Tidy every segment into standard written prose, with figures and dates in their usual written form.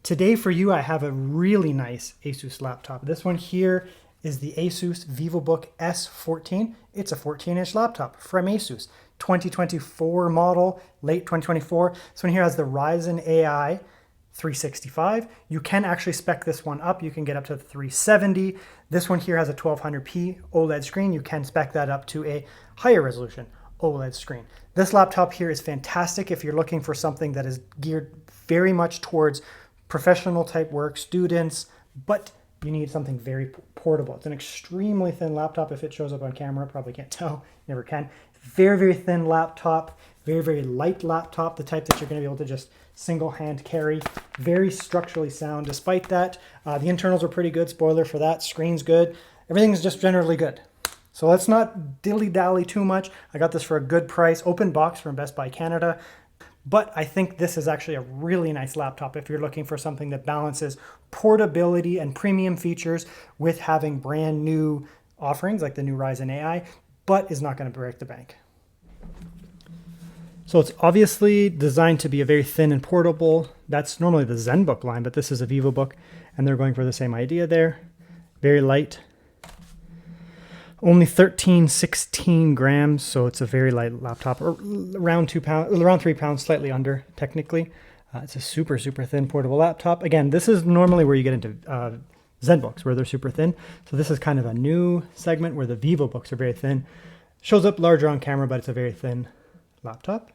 Today for you, I have a really nice ASUS laptop. This one here is the ASUS Vivobook S14. It's a 14-inch laptop from ASUS. 2024 model, late 2024. This one here has the Ryzen AI 365. You can actually spec this one up. You can get up to 370. This one here has a 1200p OLED screen. You can spec that up to a higher resolution OLED screen. This laptop here is fantastic if you're looking for something that is geared very much towards professional type work, students, but you need something very portable. It's an extremely thin laptop. If it shows up on camera, probably can't tell, never can. Very, very thin laptop, very, very light laptop, the type that you're going to be able to just single hand carry. Very structurally sound. Despite that, the internals are pretty good. Spoiler for that. Screen's good. Everything's just generally good. So let's not dilly-dally too much. I got this for a good price. Open box from Best Buy Canada. But I think this is actually a really nice laptop if you're looking for something that balances portability and premium features with having brand new offerings like the new Ryzen AI, but is not going to break the bank. So it's obviously designed to be a very thin and portable. That's normally the ZenBook line, but this is a Vivobook, and they're going for the same idea there. Very light. Only 16 grams, so it's a very light laptop, or around 2 pounds, around 3 pounds, slightly under technically. It's a super, super thin portable laptop. Again, this is normally where you get into ZenBooks, where they're super thin. So this is kind of a new segment where the Vivobooks are very thin. Shows up larger on camera, but it's a very thin laptop.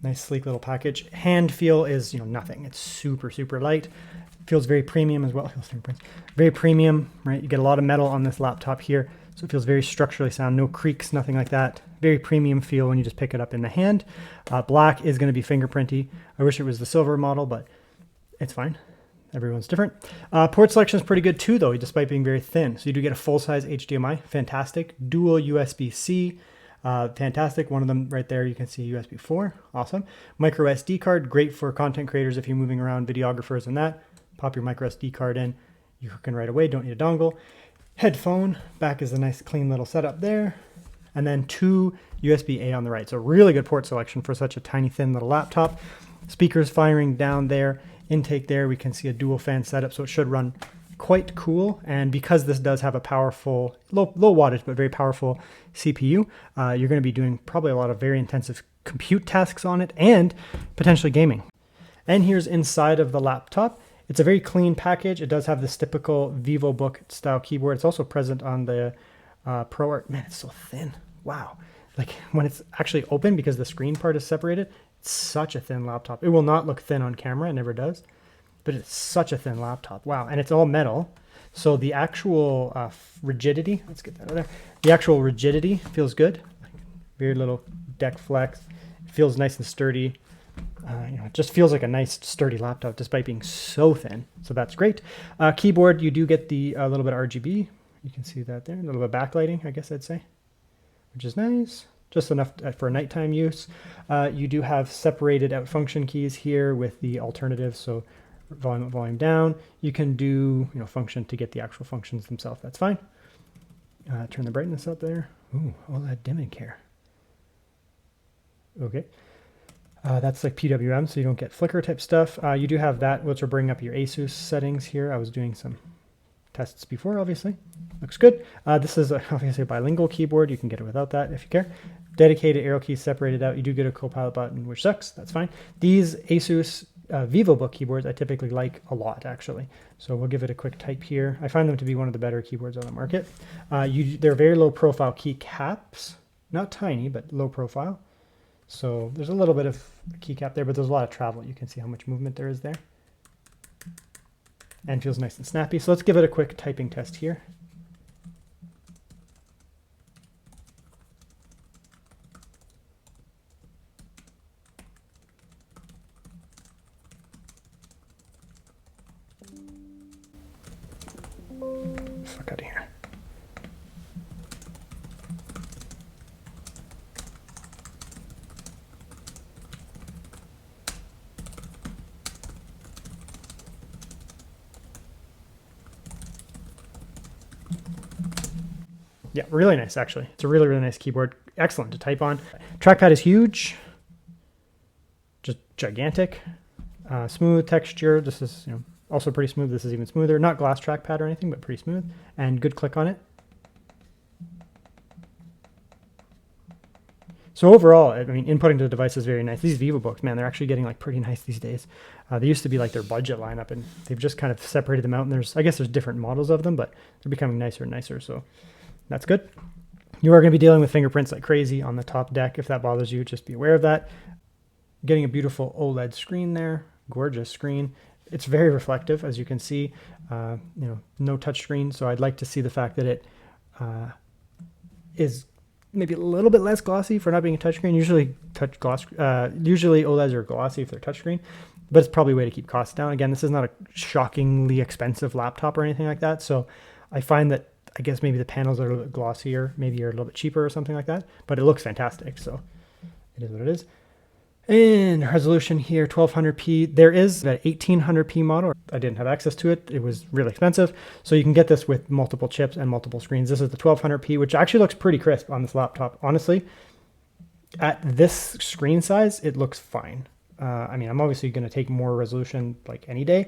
Nice, sleek little package. Hand feel is, nothing. It's super, super light. Feels very premium as well. Very premium, right? You get a lot of metal on this laptop here, so it feels very structurally sound. No creaks, nothing like that. Very premium feel when you just pick it up in the hand. Black is going to be fingerprinty. I wish it was the silver model, but it's fine. Everyone's different. Port selection is pretty good too, though, despite being very thin. So you do get a full-size HDMI, fantastic. Dual USB-C, fantastic. One of them right there, you can see USB 4, awesome. Micro SD card, great for content creators if you're moving around, videographers and that. Pop your micro SD card in, you hook in right away, don't need a dongle. Headphone, back is a nice clean little setup there. And then 2 USB-A on the right. So really good port selection for such a tiny, thin little laptop. Speakers firing down there, intake there. We can see a dual fan setup, so it should run quite cool. And because this does have a powerful, low wattage, but very powerful CPU, you're going to be doing probably a lot of very intensive compute tasks on it and potentially gaming. And here's inside of the laptop. It's a very clean package. It does have this typical Vivobook style keyboard. It's also present on the ProArt. Man, it's so thin. Wow. Like when it's actually open, because the screen part is separated, it's such a thin laptop. It will not look thin on camera. It never does. But it's such a thin laptop. Wow. And it's all metal. So the actual rigidity, let's get that out of there. The actual rigidity feels good. Very little deck flex. It feels nice and sturdy. It just feels like a nice sturdy laptop despite being so thin. So that's great. Keyboard, you do get the little bit of RGB. You can see that there. A little bit of backlighting, I guess I'd say, which is nice. Just enough for nighttime use. You do have separated out function keys here with the alternatives. So volume up, volume down. You can do function to get the actual functions themselves. That's fine. Turn the brightness up there. Ooh, all that dimming here. Okay. That's like PWM, so you don't get flicker type stuff. You do have that, which will bring up your ASUS settings here. I was doing some tests before, obviously. Looks good. This is obviously a bilingual keyboard. You can get it without that if you care. Dedicated arrow keys separated out. You do get a Copilot button, which sucks. That's fine. These ASUS Vivobook keyboards I typically like a lot, actually. So we'll give it a quick type here. I find them to be one of the better keyboards on the market. They're very low profile keycaps. Not tiny, but low profile. So there's a little bit of keycap there, but there's a lot of travel. You can see how much movement there is there. And feels nice and snappy. So let's give it a quick typing test here. Fuck out of here. Yeah, really nice, actually. It's a really, really nice keyboard. Excellent to type on. Trackpad is huge. Just gigantic. Smooth texture. This is, you know, also pretty smooth. This is even smoother. Not glass trackpad or anything, but pretty smooth. And good click on it. So overall, I mean, inputting to the device is very nice. These Vivobooks, man, they're actually getting like pretty nice these days. They used to be like their budget lineup, and they've just kind of separated them out. And I guess there's different models of them, but they're becoming nicer and nicer. So that's good. You are going to be dealing with fingerprints like crazy on the top deck. If that bothers you, just be aware of that. Getting a beautiful OLED screen there, gorgeous screen. It's very reflective, as you can see. You know, no touch screen, so I'd like to see the fact that it is maybe a little bit less glossy for not being a touchscreen. Usually OLEDs are glossy if they're touchscreen, but it's probably a way to keep costs down. Again, this is not a shockingly expensive laptop or anything like that, so I find that I guess maybe the panels are a little bit glossier, maybe are a little bit cheaper or something like that, but it looks fantastic, so it is what it is. And resolution here, 1200p. There is an 1800p model. I didn't have access to it. It was really expensive. So you can get this with multiple chips and multiple screens. This is the 1200p, which actually looks pretty crisp on this laptop. Honestly, at this screen size, it looks fine. I mean, I'm obviously going to take more resolution like any day,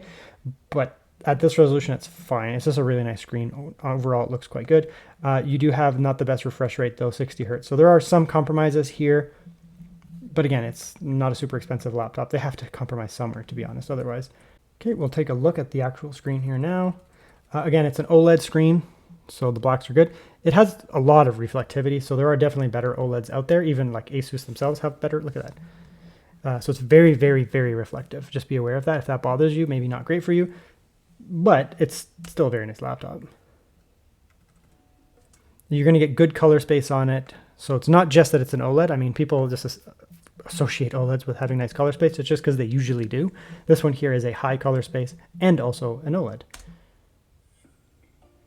but at this resolution, it's fine. It's just a really nice screen. Overall, it looks quite good. You do have not the best refresh rate though, 60 Hertz. So there are some compromises here. But again, it's not a super expensive laptop. They have to compromise somewhere, to be honest, otherwise. Okay, we'll take a look at the actual screen here now. Again, it's an OLED screen, so the blacks are good. It has a lot of reflectivity, so there are definitely better OLEDs out there. Even like ASUS themselves have better. Look at that. So it's very, very, very reflective. Just be aware of that. If that bothers you, maybe not great for you, but it's still a very nice laptop. You're going to get good color space on it. So it's not just that it's an OLED. I mean, people just associate OLEDs with having nice color space. It's just because they usually do. This one here is a high color space and also an OLED.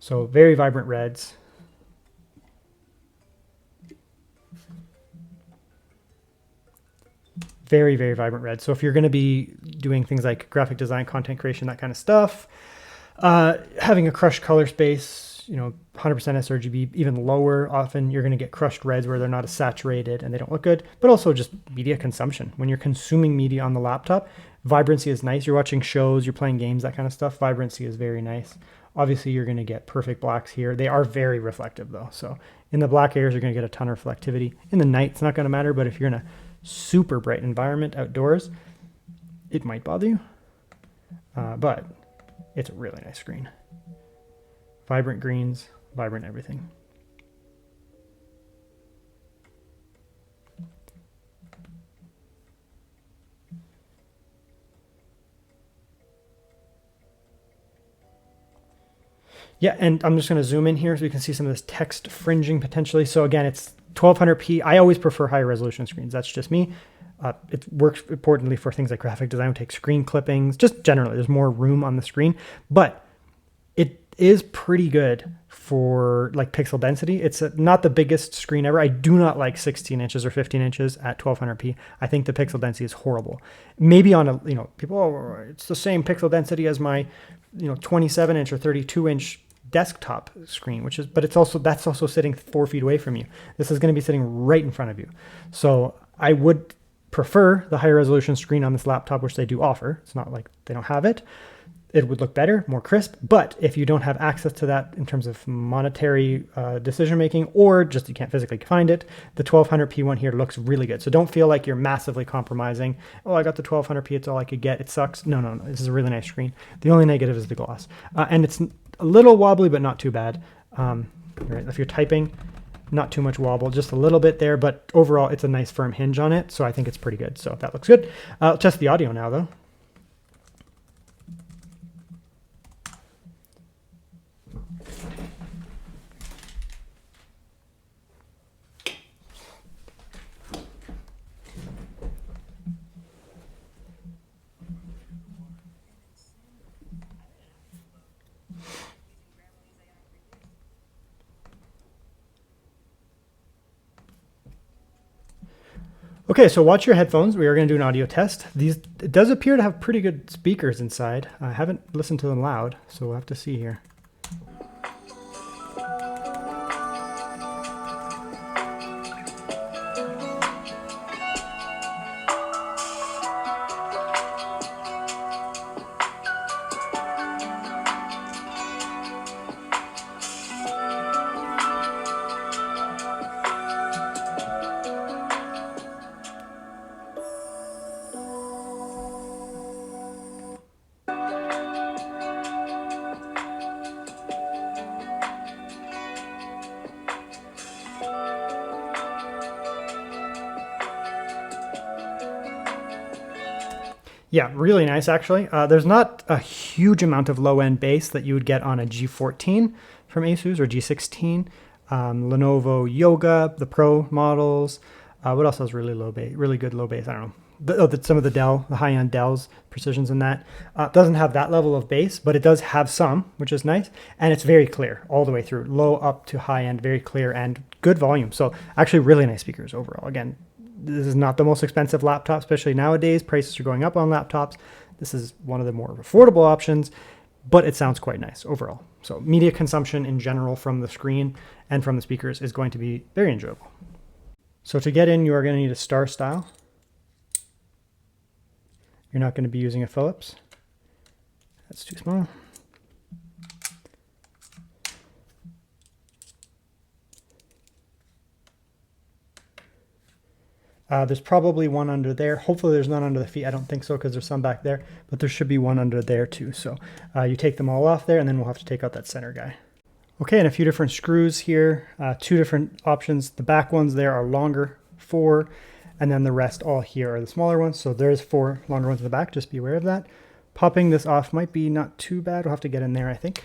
So very vibrant reds. Very, very vibrant red. So if you're going to be doing things like graphic design, content creation, that kind of stuff, having a crushed color space, you know, 100% sRGB, even lower, often you're going to get crushed reds where they're not as saturated and they don't look good, but also just media consumption. When you're consuming media on the laptop, vibrancy is nice. You're watching shows, you're playing games, that kind of stuff. Vibrancy is very nice. Obviously, you're going to get perfect blacks here. They are very reflective though. So in the black areas, you're going to get a ton of reflectivity. In the night, it's not going to matter, but if you're in a super bright environment outdoors, it might bother you, but it's a really nice screen. Vibrant greens, vibrant everything. Yeah, and I'm just going to zoom in here so we can see some of this text fringing potentially. So again, it's 1200p. I always prefer higher resolution screens. That's just me. It works importantly for things like graphic design. We take screen clippings, just generally, there's more room on the screen, but it is pretty good for like pixel density. It's not the biggest screen ever. I do not like 16 inches or 15 inches at 1200p. I think the pixel density is horrible. Maybe on a, you know, people, oh, it's the same pixel density as my, you know, 27 inch or 32 inch desktop screen, which is, but it's also, that's also sitting 4 feet away from you. This is going to be sitting right in front of you. So I would prefer the higher resolution screen on this laptop, which they do offer. It's not like they don't have it. It would look better, more crisp, but if you don't have access to that in terms of monetary decision-making, or just you can't physically find it, the 1200p one here looks really good. So don't feel like you're massively compromising. Oh, I got the 1200p, it's all I could get. It sucks. No, no, no, this is a really nice screen. The only negative is the gloss. And it's a little wobbly, but not too bad. Right, if you're typing, not too much wobble, just a little bit there, but overall it's a nice firm hinge on it. So I think it's pretty good. So that looks good. I'll test the audio now though. Okay, so watch your headphones. We are going to do an audio test. It does appear to have pretty good speakers inside. I haven't listened to them loud, so we'll have to see here. Yeah, really nice actually. There's not a huge amount of low-end bass that you would get on a G14 from ASUS or G16. Lenovo Yoga, the Pro models. What else has really low bass, really good low bass? I don't know. Some of the Dell, the high-end Dell's precisions in that. Doesn't have that level of bass, but it does have some, which is nice. And it's very clear all the way through, low up to high end, very clear and good volume. So actually really nice speakers overall. Again, this is not the most expensive laptop, especially nowadays. Prices are going up on laptops. This is one of the more affordable options, but it sounds quite nice overall. So media consumption in general from the screen and from the speakers is going to be very enjoyable. So to get in, you are going to need a star style. You're not going to be using a Philips. That's too small. There's probably one under there. Hopefully there's none under the feet. I don't think so because there's some back there, but there should be one under there too. So you take them all off there and then we'll have to take out that center guy. Okay, and a few different screws here, two different options. The back ones there are longer, 4, and then the rest all here are the smaller ones. So there's 4 longer ones in the back, just be aware of that. Popping this off might be not too bad. We'll have to get in there, I think.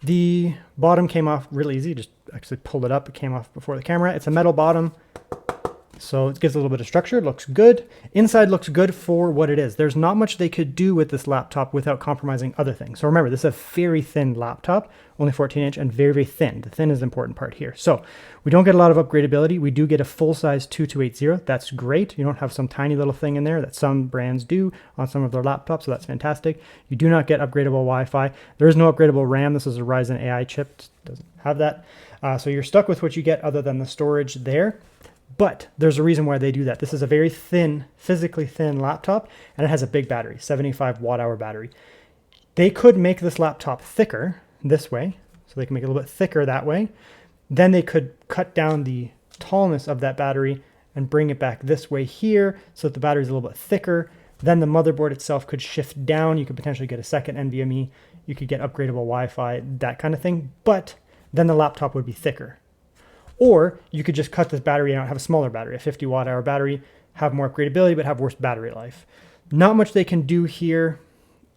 The bottom came off really easy. Just actually pulled it up. It came off before the camera. It's a metal bottom, so it gives a little bit of structure. It looks good. Inside looks good for what it is. There's not much they could do with this laptop without compromising other things. So remember, this is a very thin laptop, only 14-inch and very, very thin. The thin is the important part here. So we don't get a lot of upgradability. We do get a full-size 2280. That's great. You don't have some tiny little thing in there that some brands do on some of their laptops, so that's fantastic. You do not get upgradable Wi-Fi. There is no upgradable RAM. This is a Ryzen AI chip. It doesn't have that. So you're stuck with what you get other than the storage there. But there's a reason why they do that. This is a very thin, physically thin laptop, and it has a big battery, 75 watt-hour battery. They could make this laptop thicker this way, so they can make it a little bit thicker that way. Then they could cut down the tallness of that battery and bring it back this way here so that the battery is a little bit thicker. Then the motherboard itself could shift down. You could potentially get a second NVMe. You could get upgradable Wi-Fi, that kind of thing. But then the laptop would be thicker. Or you could just cut this battery out, have a smaller battery, a 50 watt-hour battery, have more upgradability, but have worse battery life. Not much they can do here.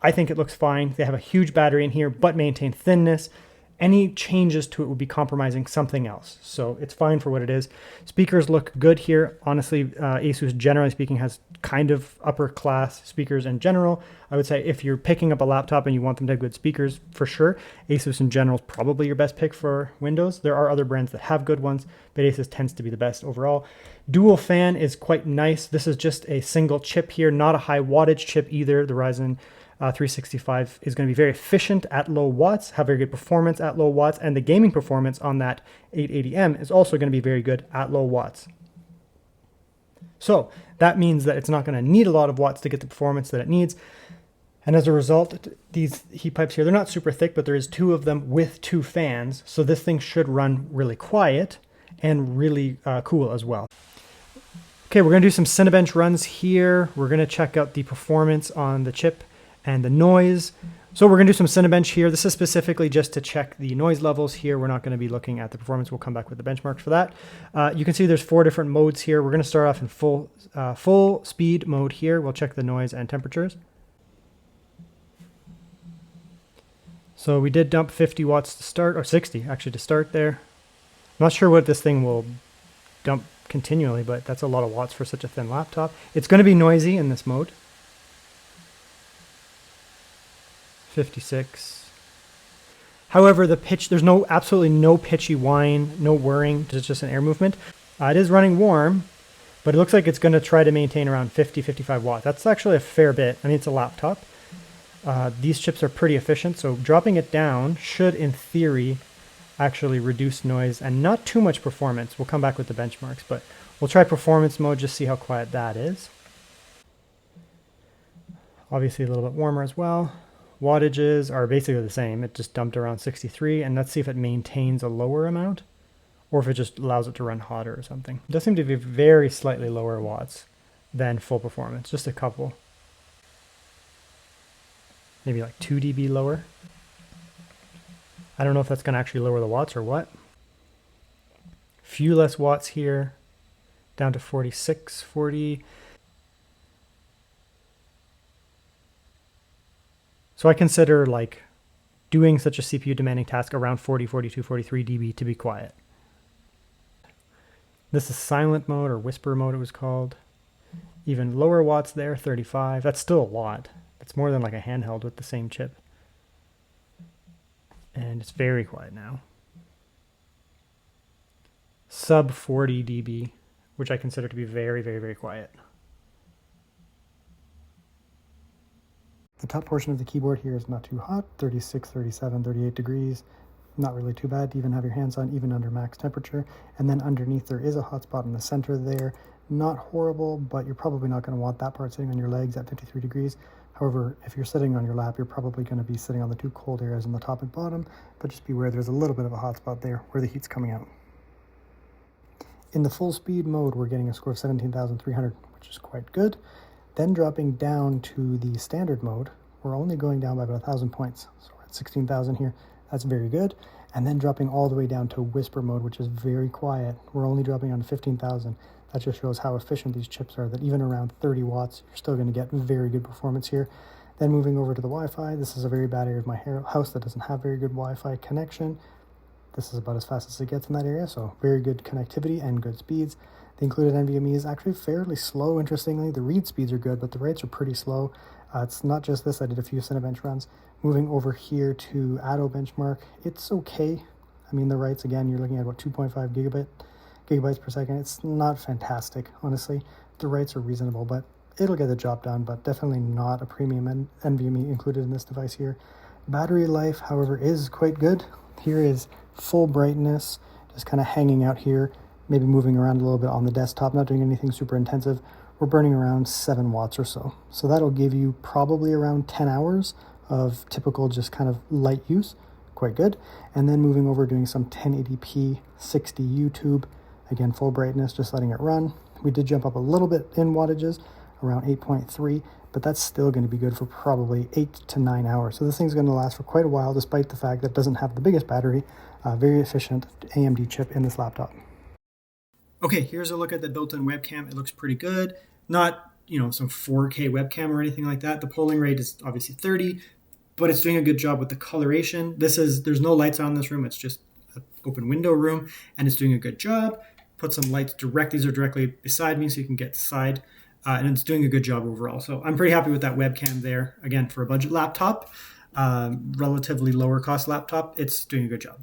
I think it looks fine. They have a huge battery in here, but maintain thinness. Any changes to it would be compromising something else. So it's fine for what it is. Speakers look good here. Honestly, ASUS, generally speaking, has kind of upper class speakers in general. I would say if you're picking up a laptop and you want them to have good speakers, for sure, ASUS in general is probably your best pick for Windows. There are other brands that have good ones, but ASUS tends to be the best overall. Dual fan is quite nice. This is just a single chip here, not a high wattage chip either. The Ryzen 365 is going to be very efficient at low watts, have very good performance at low watts, and the gaming performance on that 880M is also going to be very good at low watts. So that means that it's not going to need a lot of watts to get the performance that it needs. And as a result, these heat pipes here, they're not super thick, but there is 2 of them with 2 fans. So this thing should run really quiet and really cool as well. Okay, we're going to do some Cinebench runs here. We're going to check out the performance on the chip and the noise. So we're going to do some Cinebench here. This is specifically just to check the noise levels here. We're not going to be looking at the performance. We'll come back with the benchmarks for that. You can see there's 4 different modes here. We're going to start off in full speed mode here. We'll check the noise and temperatures. So we did dump 50 watts to start, or 60 actually to start there. I'm not sure what this thing will dump continually, but that's a lot of watts for such a thin laptop. It's going to be noisy in this mode. 56. However, the pitch, there's absolutely no pitchy whine, no whirring, it's just an air movement. It is running warm, but it looks like it's going to try to maintain around 50, 55 watts. That's actually a fair bit. I mean, it's a laptop. These chips are pretty efficient, so dropping it down should, in theory, actually reduce noise and not too much performance. We'll come back with the benchmarks, but we'll try performance mode, just see how quiet that is. Obviously a little bit warmer as well. Wattages are basically the same. It just dumped around 63, and let's see if it maintains a lower amount or if it just allows it to run hotter or something. It does seem to be very slightly lower watts than full performance, just a couple. Maybe like 2 dB lower. I don't know if that's going to actually lower the watts or what. Few less watts here, down to 46, 40. So I consider like doing such a CPU demanding task around 40, 42, 43 dB to be quiet. This is silent mode, or whisper mode it was called. Even lower watts there, 35. That's still a lot. It's more than like a handheld with the same chip. And it's very quiet now. Sub 40 dB, which I consider to be very, very, very quiet. The top portion of the keyboard here is not too hot, 36, 37, 38 degrees. Not really too bad to even have your hands on, even under max temperature. And then underneath there is a hot spot in the center there. Not horrible, but you're probably not going to want that part sitting on your legs at 53 degrees. However, if you're sitting on your lap, you're probably going to be sitting on the two cold areas on the top and bottom, but just beware there's a little bit of a hot spot there where the heat's coming out. In the full speed mode, we're getting a score of 17,300, which is quite good. Then dropping down to the standard mode, we're only going down by about 1,000 points. So we're at 16,000 here. That's very good. And then dropping all the way down to whisper mode, which is very quiet. We're only dropping down to 15,000. That just shows how efficient these chips are, that even around 30 watts, you're still going to get very good performance here. Then moving over to the Wi-Fi, this is a very bad area of my house that doesn't have very good Wi-Fi connection. This is about as fast as it gets in that area, so very good connectivity and good speeds. The included NVMe is actually fairly slow, interestingly. The read speeds are good, but the writes are pretty slow. It's not just this, I did a few Cinebench runs. Moving over here to Atto benchmark, it's okay. I mean, the writes, again, you're looking at about 2.5 gigabytes per second. It's not fantastic, honestly. The writes are reasonable, but it'll get the job done, but definitely not a premium NVMe included in this device here. Battery life, however, is quite good. Here is full brightness, just kind of hanging out here, maybe moving around a little bit on the desktop, not doing anything super intensive. We're burning around 7 watts or so. So that'll give you probably around 10 hours of typical just kind of light use, quite good. And then moving over, doing some 1080p, 60 YouTube, again, full brightness, just letting it run. We did jump up a little bit in wattages, around 8.3, but that's still going to be good for probably 8 to 9 hours. So this thing's going to last for quite a while, despite the fact that it doesn't have the biggest battery. Very efficient AMD chip in this laptop. Okay, here's a look at the built-in webcam. It looks pretty good. Not, some 4K webcam or anything like that. The polling rate is obviously 30, but it's doing a good job with the coloration. There's no lights on in this room. It's just an open window room, and it's doing a good job. Put some lights these are directly beside me, so you can get side, and it's doing a good job overall. So I'm pretty happy with that webcam there. Again, for a budget laptop, relatively lower cost laptop, it's doing a good job.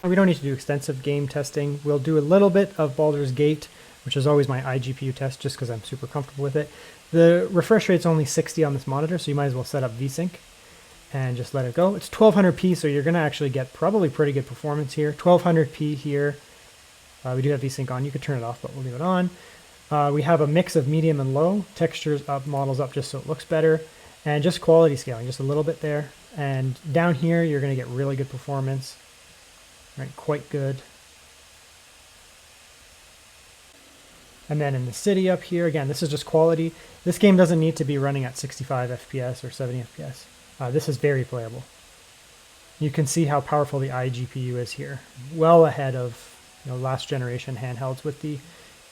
We don't need to do extensive game testing. We'll do a little bit of Baldur's Gate, which is always my iGPU test just because I'm super comfortable with it. The refresh rate's only 60 on this monitor, so you might as well set up VSync and just let it go. It's 1200p, so you're going to actually get probably pretty good performance here. 1200p here. We do have VSync on. You could turn it off, but we'll leave it on. We have a mix of medium and low, textures up, models up just so it looks better, and just quality scaling, just a little bit there. And down here, you're going to get really good performance. Right, quite good. And then in the city up here, again, this is just quality. This game doesn't need to be running at 65 FPS or 70 FPS. This is very playable. You can see how powerful the iGPU is here. Well ahead of last generation handhelds with the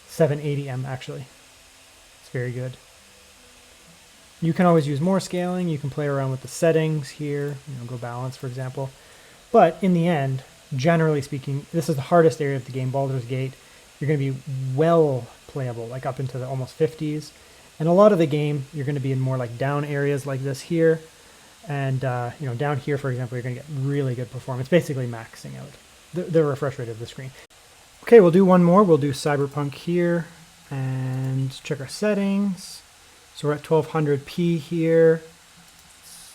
780M actually. It's very good. You can always use more scaling. You can play around with the settings here, go balance, for example. But in the end, generally speaking, this is the hardest area of the game, Baldur's Gate. You're going to be well playable, like up into the almost 50s. And a lot of the game, you're going to be in more like down areas like this here. And, down here, for example, you're going to get really good performance, basically maxing out the refresh rate of the screen. Okay, we'll do one more. We'll do Cyberpunk here and check our settings. So we're at 1200p here.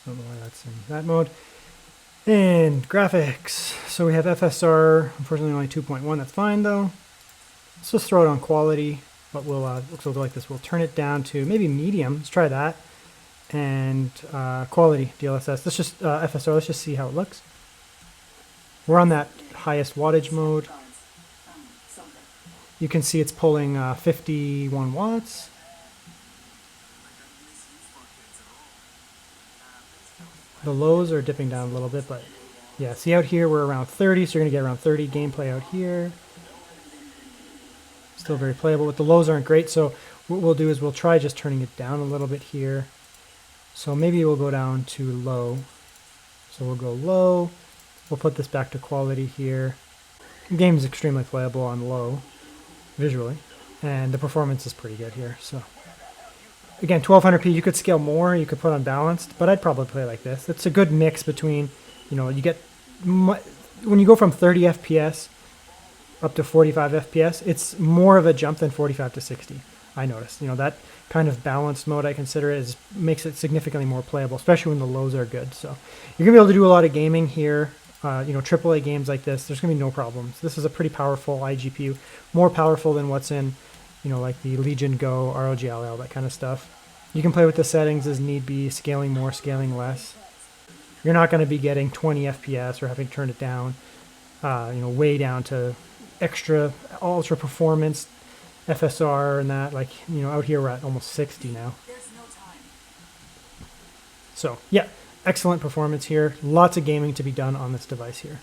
I don't know why that's in that mode. And graphics. So we have FSR, unfortunately only 2.1. That's fine though. Let's just throw it on quality. But we'll looks like this. We'll turn it down to maybe medium. Let's try that. and quality DLSS. Let's just FSR. Let's just see how it looks. We're on that highest wattage mode. You can see it's pulling 51 watts. The lows are dipping down a little bit, but yeah, see out here we're around 30, so you're going to get around 30 gameplay out here. Still very playable, but the lows aren't great, so what we'll do is we'll try just turning it down a little bit here. So maybe we'll go down to low. So we'll go low. We'll put this back to quality here. The game is extremely playable on low, visually, and the performance is pretty good here. So again, 1200p, you could scale more, you could put on balanced, but I'd probably play like this. It's a good mix between, you know, you get, when you go from 30 FPS up to 45 FPS, it's more of a jump than 45 to 60, I noticed. You know, that kind of balanced mode, I consider it, makes it significantly more playable, especially when the lows are good. So you're going to be able to do a lot of gaming here. You know, AAA games like this, there's going to be no problems. This is a pretty powerful iGPU, more powerful than what's in, you know, like the Legion Go, ROG Ally, that kind of stuff. You can play with the settings as need be, scaling more, scaling less. You're not going to be getting 20 FPS or having to turn it down, you know, way down to extra, ultra performance, FSR and that. Like, you know, out here we're at almost 60 now. So, yeah, excellent performance here. Lots of gaming to be done on this device here.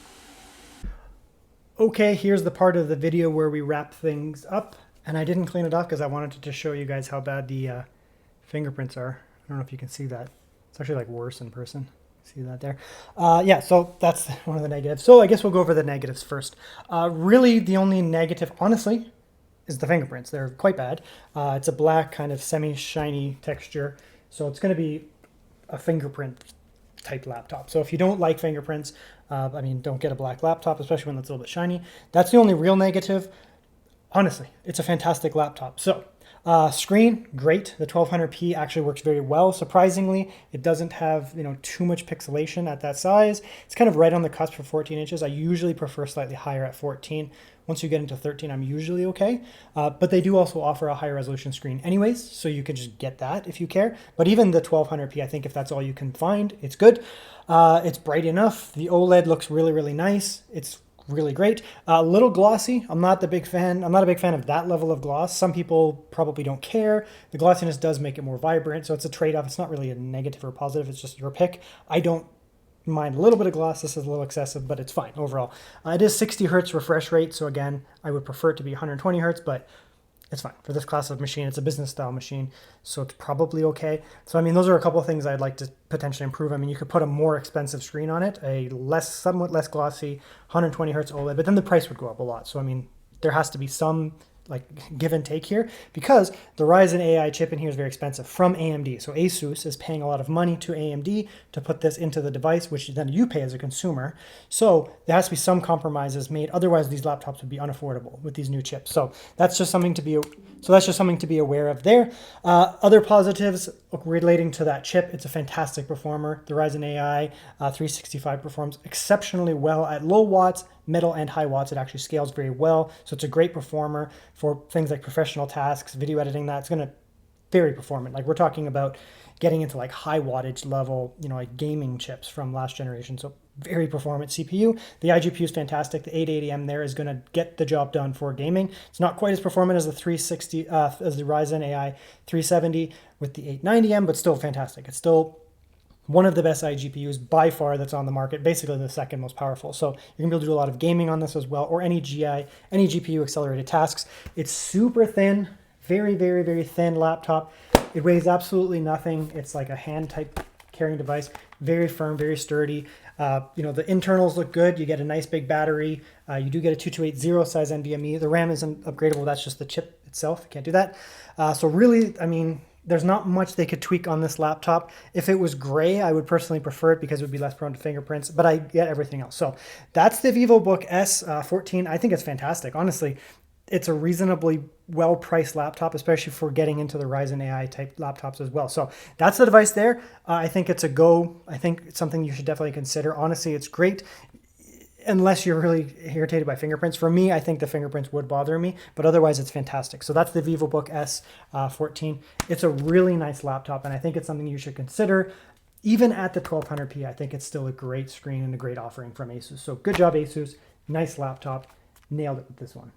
Okay, here's the part of the video where we wrap things up. And I didn't clean it off because I wanted to just show you guys how bad the fingerprints are. I don't know if you can see that. It's actually like worse in person. See that there? Yeah, so that's one of the negatives. So I guess we'll go over the negatives first. Really, the only negative, honestly, is the fingerprints. They're quite bad. It's a black kind of semi-shiny texture. So it's going to be a fingerprint type laptop. So if you don't like fingerprints, I mean, don't get a black laptop, especially when it's a little bit shiny. That's the only real negative. Honestly, it's a fantastic laptop. So screen, great. The 1200p actually works very well. Surprisingly, it doesn't have, you know, too much pixelation at that size. It's kind of right on the cusp for 14 inches. I usually prefer slightly higher at 14. Once you get into 13, I'm usually okay. But they do also offer a higher resolution screen anyways, so you can just get that if you care. But even the 1200p, I think if that's all you can find, it's good. It's bright enough. The OLED looks really, really nice. It's really great. A little glossy. I'm not a big fan of that level of gloss. Some people probably don't care. The glossiness does make it more vibrant, so it's a trade-off. It's not really a negative or positive. It's just your pick. I don't mind a little bit of gloss. This is a little excessive, but it's fine overall. It is 60 hertz refresh rate, so again, I would prefer it to be 120 hertz, but it's fine. For this class of machine, it's a business style machine, so it's probably okay. So I mean, those are a couple of things I'd like to potentially improve. I mean, you could put a more expensive screen on it, a somewhat less glossy 120 hertz OLED, but then the price would go up a lot. So I mean, there has to be some like give and take here, because the Ryzen AI chip in here is very expensive from AMD. So ASUS is paying a lot of money to AMD to put this into the device, which then you pay as a consumer. So there has to be some compromises made. Otherwise, these laptops would be unaffordable with these new chips. So that's just something to be aware of there. Other positives relating to that chip, it's a fantastic performer. The Ryzen AI 365 performs exceptionally well at low watts, middle and high watts. It actually scales very well. So it's a great performer for things like professional tasks, video editing. That's going to very performant. Like we're talking about getting into like high wattage level, you know, like gaming chips from last generation. So very performant CPU. The iGPU is fantastic. The 880M there is going to get the job done for gaming. It's not quite as performant as the 360 as the Ryzen AI 370 with the 890M, but still fantastic. It's still one of the best iGPUs by far that's on the market, basically the second most powerful. So you're gonna be able to do a lot of gaming on this as well, or any GPU accelerated tasks. It's super thin, very, very, very thin laptop. It weighs absolutely nothing. It's like a hand type carrying device, very firm, very sturdy. You know, the internals look good. You get a nice big battery. You do get a 2280 size NVMe. The RAM isn't upgradable. That's just the chip itself. You can't do that. So really, I mean, there's not much they could tweak on this laptop. If it was gray, I would personally prefer it because it would be less prone to fingerprints, but I get everything else. So that's the Vivobook S14. I think it's fantastic. Honestly, it's a reasonably well-priced laptop, especially for getting into the Ryzen AI type laptops as well. So that's the device there. I think it's a go. I think it's something you should definitely consider. Honestly, it's great. unless you're really irritated by fingerprints. For me, I think the fingerprints would bother me, but otherwise it's fantastic. So that's the Vivobook S14. It's a really nice laptop, and I think it's something you should consider. Even at the 1200p, I think it's still a great screen and a great offering from ASUS. So good job, ASUS. Nice laptop. Nailed it with this one.